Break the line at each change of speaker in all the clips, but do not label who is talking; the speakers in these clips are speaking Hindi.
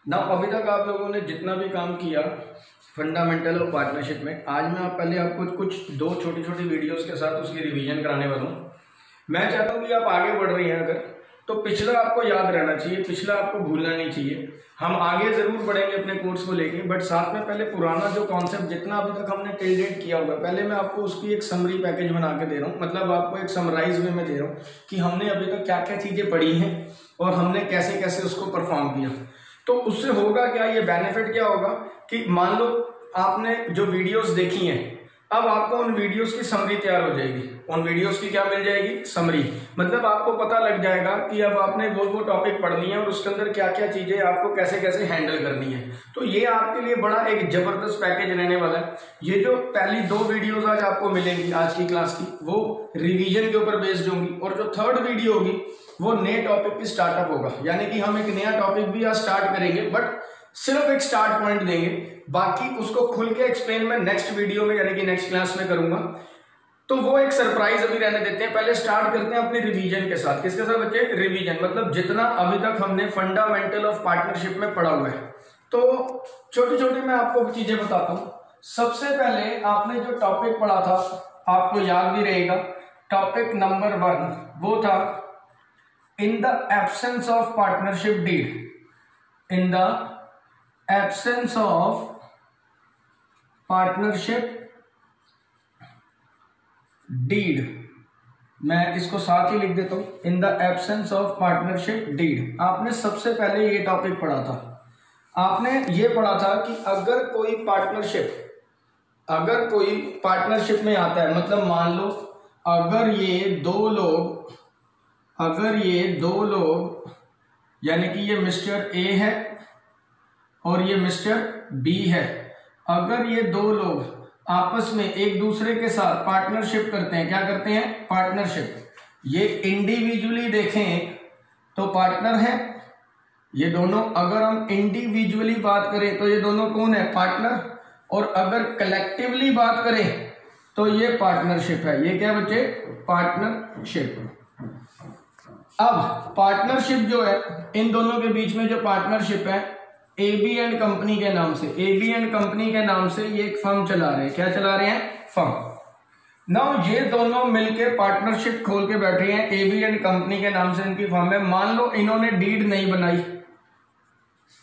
ना अभी तक आप लोगों ने जितना भी काम किया फंडामेंटल ऑफ पार्टनरशिप में, आज मैं पहले आपको कुछ दो छोटी छोटी वीडियोस के साथ उसकी रिवीजन कराने वाला हूँ। मैं चाहता हूँ कि आप आगे बढ़ रही हैं अगर, तो पिछला आपको याद रहना चाहिए, पिछला आपको भूलना नहीं चाहिए। हम आगे जरूर बढ़ेंगे अपने कोर्स को लेके, बट साथ में पहले पुराना जो कॉन्सेप्ट जितना अभी तक हमने टिल डेट किया हुआ है, पहले मैं आपको उसकी एक समरी पैकेज बना के दे रहा हूँ, मतलब आपको एक समराइज वे में दे रहा हूँ कि हमने अभी तक क्या क्या चीजें पढ़ी हैं और हमने कैसे कैसे उसको परफॉर्म किया। तो उससे होगा क्या, ये बेनिफिट क्या होगा कि मान लो आपने जो वीडियोस देखी हैं, अब आपको उन वीडियोस की समरी तैयार हो जाएगी। उन वीडियोस की क्या मिल जाएगी? समरी। मतलब आपको पता लग जाएगा कि अब आपने वो टॉपिक पढ़ लिया है और उसके अंदर क्या क्या चीजें आपको कैसे कैसे हैंडल करनी है। तो ये आपके लिए बड़ा एक जबरदस्त पैकेज रहने वाला है। ये जो पहली दो वीडियोस आज आपको मिलेंगी आज की क्लास की, वो रिवीजन के ऊपर बेस्ड होंगी, और जो थर्ड वीडियो होगी वो नए टॉपिक की स्टार्टअप होगा। यानी कि हम एक नया टॉपिक भी आज स्टार्ट करेंगे, बट सिर्फ एक स्टार्ट पॉइंट देंगे, बाकी उसको खुल के एक्सप्लेन मैं नेक्स्ट वीडियो में यानी कि नेक्स्ट क्लास में करूंगा। तो वो एक सरप्राइज अभी रहने देते हैं। पहले स्टार्ट करते हैं अपनी रिवीजन के साथ। किसके साथ बच्चे? रिवीजन। मतलब जितना अभी तक हमने फंडामेंटल ऑफ पार्टनरशिप में पढ़ा हुआ है। तो छोटी छोटी मैं आपको चीजें बताता हूं। सबसे पहले आपने जो टॉपिक पढ़ा था, आपको याद भी रहेगा, टॉपिक नंबर 1 वो था in the absence of partnership deed. In the absence of partnership deed, मैं इसको साथ ही लिख देता हूं, in the absence of partnership deed. आपने सबसे पहले ये टॉपिक पढ़ा था। आपने ये पढ़ा था कि अगर कोई पार्टनरशिप में आता है, मतलब मान लो अगर ये दो लोग यानी कि ये मिस्टर ए है और ये मिस्टर बी है, अगर ये दो लोग आपस में एक दूसरे के साथ पार्टनरशिप करते हैं, क्या करते हैं? पार्टनरशिप। ये इंडिविजुअली देखें तो पार्टनर है ये दोनों। अगर हम इंडिविजुअली बात करें तो ये दोनों कौन है? पार्टनर। और अगर कलेक्टिवली बात करें तो ये पार्टनरशिप है। ये क्या बच्चे? पार्टनरशिप। अब पार्टनरशिप जो है, इन दोनों के बीच में जो पार्टनरशिप है, एबी एंड कंपनी के नाम से, एबी एंड कंपनी के नाम से ये एक फर्म चला रहे हैं। क्या चला रहे हैं? फर्म। नाउ ये दोनों मिलके पार्टनरशिप खोल के बैठे हैं, एबी एंड कंपनी के नाम से इनकी फर्म है। मान लो इन्होंने डीड नहीं बनाई,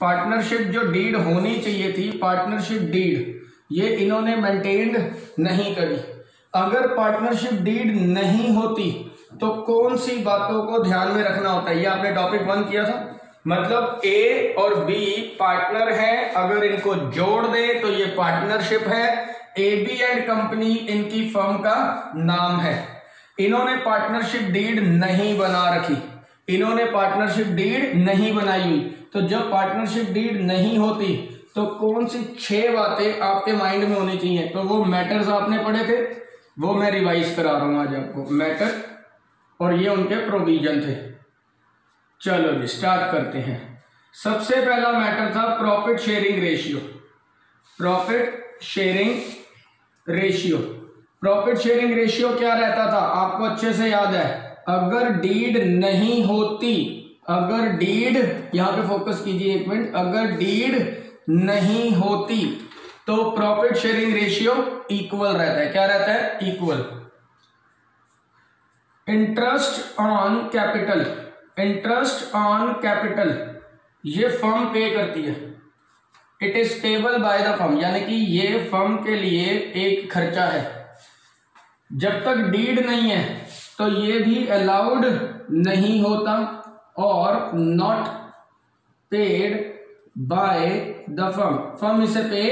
पार्टनरशिप जो डीड होनी चाहिए थी, पार्टनरशिप डीड, ये इन्होंने मेंटेन्ड नहीं करी। अगर पार्टनरशिप डीड नहीं होती तो कौन सी बातों को ध्यान में रखना होता है? ये आपने टॉपिक 1 किया था। मतलब ए और बी पार्टनर हैं, अगर इनको जोड़ दें तो ये पार्टनरशिप है। एबी एंड कंपनी इनकी फर्म का नाम है। इन्होंने पार्टनरशिप डीड नहीं बना रखी, इन्होंने पार्टनरशिप डीड नहीं बनाई हुई। तो जब पार्टनरशिप डीड नहीं होती तो कौन सी 6 बातें आपके माइंड में होनी चाहिए? तो वो मैटर्स आपने पढ़े थे, वो मैं रिवाइज करा रहा हूं आज आपको, मैटर, और ये उनके प्रोविजन थे। चलो जी स्टार्ट करते हैं। सबसे पहला मैटर था profit sharing ratio. Profit sharing ratio, profit sharing ratio क्या रहता था? आपको अच्छे से याद है, अगर डीड नहीं होती, अगर डीड, यहां पे फोकस कीजिए एक मिनट, अगर डीड नहीं होती तो प्रॉफिट शेयरिंग रेशियो इक्वल रहता है। क्या रहता है? Equal. Interest on capital, interest on capital ये फर्म पे करती है। It is payable by the firm, यानी कि ये फर्म के लिए एक खर्चा है। जब तक डीड नहीं है तो ये भी अलाउड नहीं होता और not paid by the firm, firm इसे पे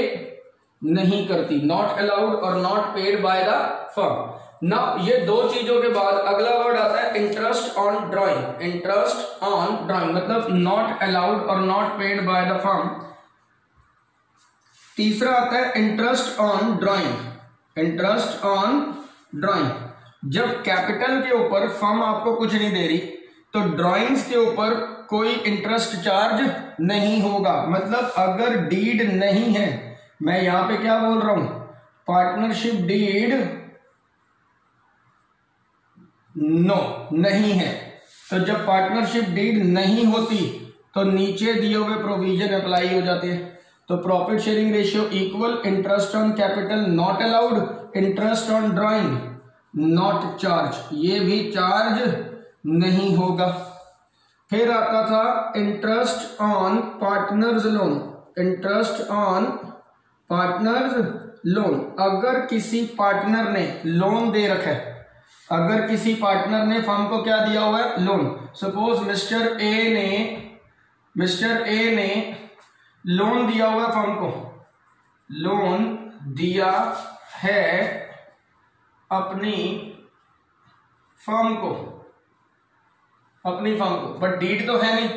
नहीं करती। नॉट अलाउड और not paid by the firm. ना ये दो चीजों के बाद अगला वर्ड आता है interest on drawing. Interest on drawing मतलब नॉट अलाउड और not paid by the firm. तीसरा आता है interest on drawing. Interest on drawing, जब कैपिटल के ऊपर फर्म आपको कुछ नहीं दे रही तो ड्रॉइंग्स के ऊपर कोई इंटरेस्ट चार्ज नहीं होगा। मतलब अगर डीड नहीं है, मैं यहां पे क्या बोल रहा हूं? पार्टनरशिप डीड नो नहीं है। तो जब पार्टनरशिप डीड नहीं होती तो नीचे दिए हुए प्रोविजन अप्लाई हो जाते हैं। तो profit sharing ratio equal, interest on capital not allowed, interest on drawing not charge, ये भी चार्ज नहीं होगा। फिर आता था interest on partners loan, interest on partners loan. अगर किसी पार्टनर ने लोन दे रखा है, अगर किसी पार्टनर ने फर्म को क्या दिया हुआ है, लोन। सपोज मिस्टर ए ने लोन दिया हुआ फर्म को, लोन दिया है अपनी फर्म को, बट डीड तो है नहीं,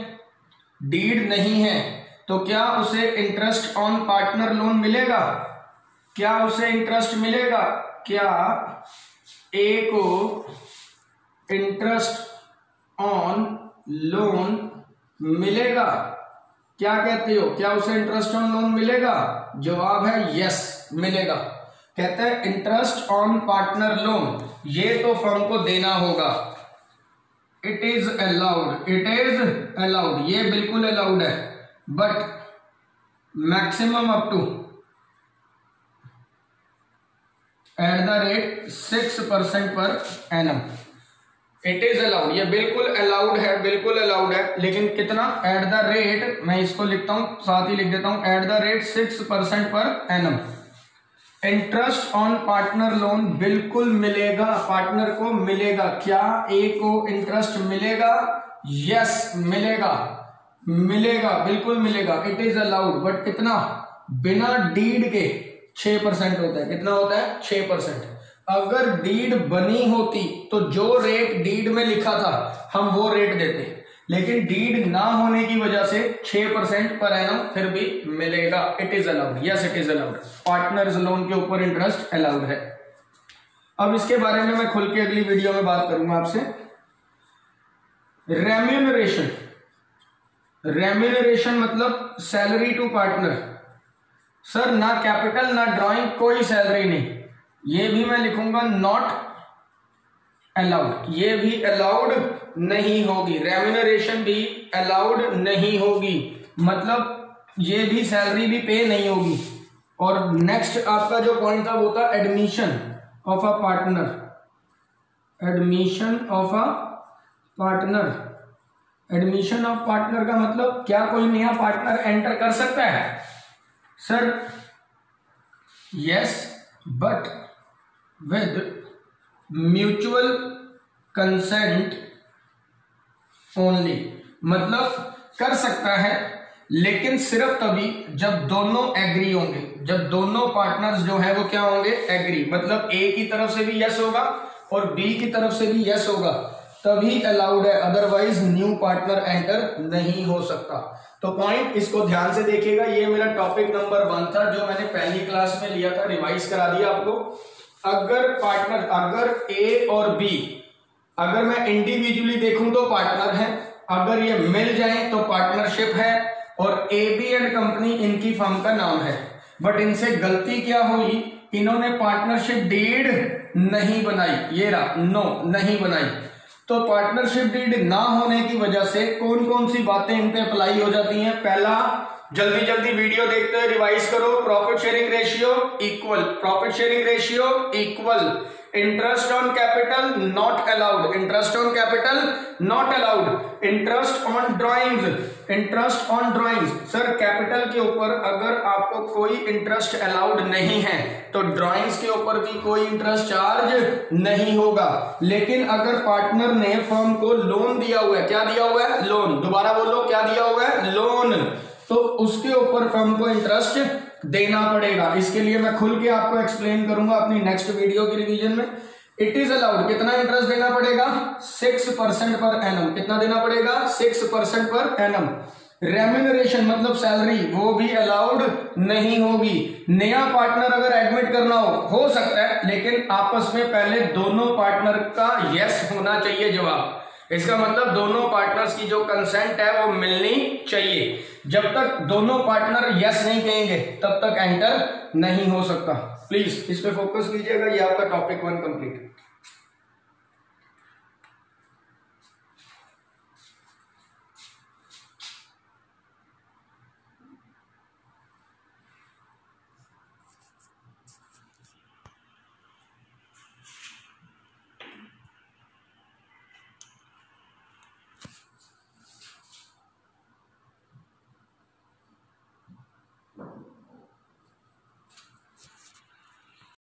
डीड नहीं है, तो क्या उसे इंटरेस्ट ऑन पार्टनर लोन मिलेगा? क्या उसे इंटरेस्ट मिलेगा? क्या ए को इंटरेस्ट ऑन लोन मिलेगा? क्या कहते हो, क्या उसे इंटरेस्ट ऑन लोन मिलेगा? जवाब है यस, मिलेगा। कहते हैं इंटरेस्ट ऑन पार्टनर लोन, ये तो फर्म को देना होगा। It is allowed, it is allowed, ये बिल्कुल अलाउड है, but maximum up to at the rate 6% per annum. It is allowed, ये बिल्कुल अलाउड है, बिल्कुल अलाउड है, लेकिन कितना? एट द रेट, मैं इसको लिखता हूं, साथ ही लिख देता हूं, eight the rate 6% per annum. Interest on partner loan बिल्कुल मिलेगा, पार्टनर को मिलेगा। क्या ए को इंटरेस्ट मिलेगा? यस मिलेगा, मिलेगा, बिल्कुल मिलेगा। इट इज अलाउड, बट कितना? बिना डीड के 6% होता है। कितना होता है? 6%। अगर डीड बनी होती तो जो रेट डीड में लिखा था हम वो रेट देते, लेकिन डीड ना होने की वजह से 6% पर एनम फिर भी मिलेगा। It is allowed, yes it is allowed. Partners loan के ऊपर इंटरेस्ट अलाउड है। अब इसके बारे में मैं खुल के अगली वीडियो में बात करूंगा आपसे। रेम्यूनरेशन, रेम्यूनरेशन मतलब सैलरी टू पार्टनर। सर ना कैपिटल ना ड्राइंग, कोई सैलरी नहीं, ये भी मैं लिखूंगा नॉट अलाउड, ये भी अलाउड नहीं होगी। रेम्यूनरेशन भी अलाउड नहीं होगी, मतलब ये भी सैलरी भी पे नहीं होगी। और नेक्स्ट आपका जो पॉइंट था वो था admission of a partner, admission of a partner. Admission of partner का मतलब क्या कोई नया पार्टनर एंटर कर सकता है? Sir yes, but with mutual consent only. मतलब कर सकता है, लेकिन सिर्फ तभी जब दोनों एग्री होंगे, जब दोनों पार्टनर्स जो है वो क्या होंगे? एग्री। मतलब ए की तरफ से भी यस होगा और बी की तरफ से भी यस होगा, तभी अलाउड है, अदरवाइज न्यू पार्टनर एंटर नहीं हो सकता। तो पॉइंट इसको ध्यान से देखिएगा। ये मेरा टॉपिक नंबर 1 था जो मैंने पहली क्लास में लिया था, रिवाइज करा दिया आपको। अगर पार्टनर, अगर ए और बी, अगर मैं इंडिविजुअली देखूं तो पार्टनर है, अगर ये मिल जाए तो पार्टनरशिप है, और ए बी एंड कंपनी इनकी फर्म का नाम है। बट इनसे गलती क्या हुई, इन्होंने पार्टनरशिप डीड नहीं बनाई, ये रहा, नो नहीं बनाई। तो पार्टनरशिप डीड ना होने की वजह से कौन कौन सी बातें इन पे अप्लाई हो जाती हैं? पहला, जल्दी जल्दी वीडियो देखते हुए रिवाइज करो। Profit sharing ratio equal, profit sharing ratio equal, interest on capital not allowed, interest on capital not allowed, interest on drawings, interest on drawings. Sir capital के ऊपर अगर आपको कोई इंटरेस्ट अलाउड नहीं है तो ड्राइंग्स के ऊपर भी कोई इंटरेस्ट चार्ज नहीं होगा। लेकिन अगर पार्टनर ने फर्म को लोन दिया हुआ है, क्या दिया हुआ है? लोन। दोबारा बोलो, क्या दिया हुआ है? लोन। तो उसके ऊपर फर्म को इंटरेस्ट देना पड़ेगा। इसके लिए मैं खुल के आपको एक्सप्लेन करूंगा अपनी नेक्स्ट वीडियो की रिवीजन में। इट इज अलाउड, कितना इंटरेस्ट देना पड़ेगा? 6% पर एनम। कितना देना पड़ेगा? 6% पर एनम। रेम्यूनरेशन मतलब सैलरी, वो भी अलाउड नहीं होगी। नया पार्टनर अगर एडमिट करना हो सकता है, लेकिन आपस में पहले दोनों पार्टनर का यस होना चाहिए जवाब। इसका मतलब दोनों पार्टनर्स की जो कंसेंट है वो मिलनी चाहिए। जब तक दोनों पार्टनर यस नहीं कहेंगे तब तक एंटर नहीं हो सकता। प्लीज इस पे फोकस कीजिएगा। ये आपका टॉपिक 1 कंप्लीट।